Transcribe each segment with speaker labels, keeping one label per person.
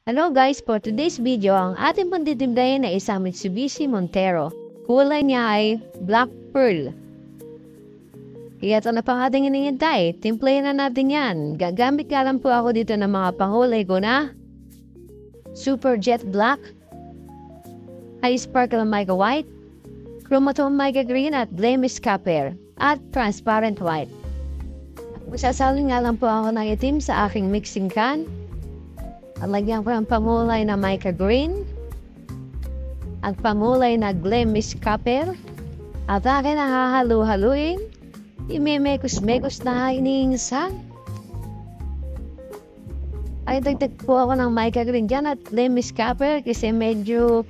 Speaker 1: Hello guys, for today's video, ang ating panditimplayan ay isang Mitsubishi Montero. Kulay niya ay Black Pearl. Kaya ito na pang ating inihintay. Timplayan na natin yan. Gagamit ka lang po ako dito ng mga pangulay ko na Super Jet Black, High Sparkle Mica White, Chromatown Mica Green at Blemish Copper at Transparent White. Magsasalin nga lang po ako ng itim sa aking mixing can. At lagyan ko ang pamulay na mica green, ang pamulay na Blemish Copper, at akin ang hahalu-haluin, imemekos-mekos na iniingsan. Ay dagdag po ako ng mica green dyan at Blemish Copper kasi medyo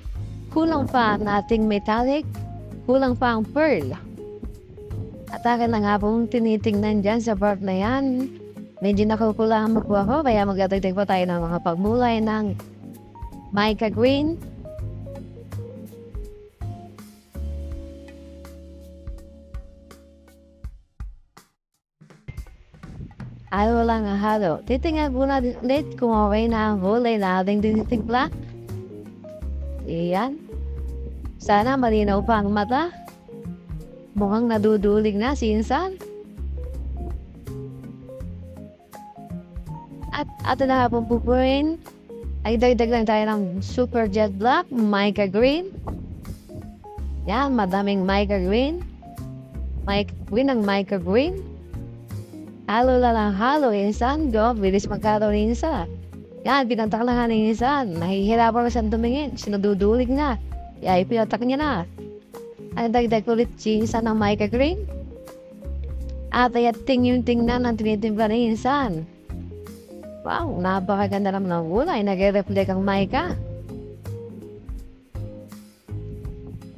Speaker 1: kulang pa ang ating metallic, kulang pa ang pearl. At akin na nga pong tinitingnan dyan sa part na yan. Medyo nakukulangan po ako, kaya magdadagdag po tayo ng mga pagmulay ng mica green. Halo lang ang halo. Titingnan po natin ulit kung okay na ang kulay na ating tinitimpla. Iyan. Sana malinaw pa ang mata. Mukhang nadudulig na si Insan. At ato na hapong pupuin, ay dagdag lang tayo ng Super Jet Black, mica green. Yan, madaming mica green. Mica green ang mica green. Halo lang halo, Insan. Go, bilis magkaroon ng isa. Yan, pinatak lang ng Insan. Nahihirapan ko siyang tumingin. Sinadudulig na. Kaya ipinatak niya na. Ay dagdag ulit si Insan ng mica green. At ay yung tingnan ang tinitimpla ng Insan. Wow, napakaganda naman ng kulay. Nag-reflect ang mica.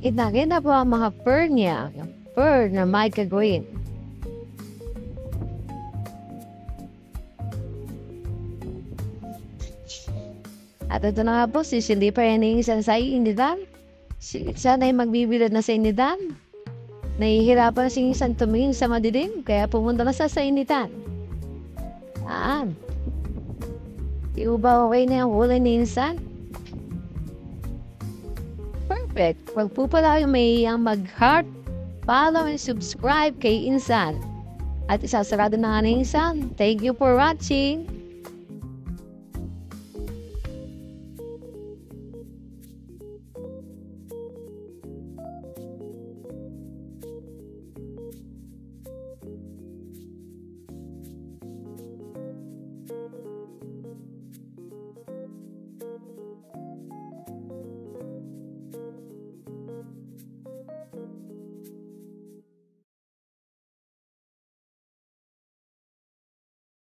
Speaker 1: Itaganda po ang mga pearl niya. Yung pearl na mica green. At ito na nga po, sisilipa yan ng isang sa initan. Sana ay magbibilad na sa initan. Nahihirapan si isang tumingin sa madilim, kaya pumunta na sa initan. Di ba okay na yung kulay ni Insan? Perfect. Huwag po pala yung may mag-heart, follow, and subscribe kay Insan. At isasarado na nga ni Insan. Thank you for watching.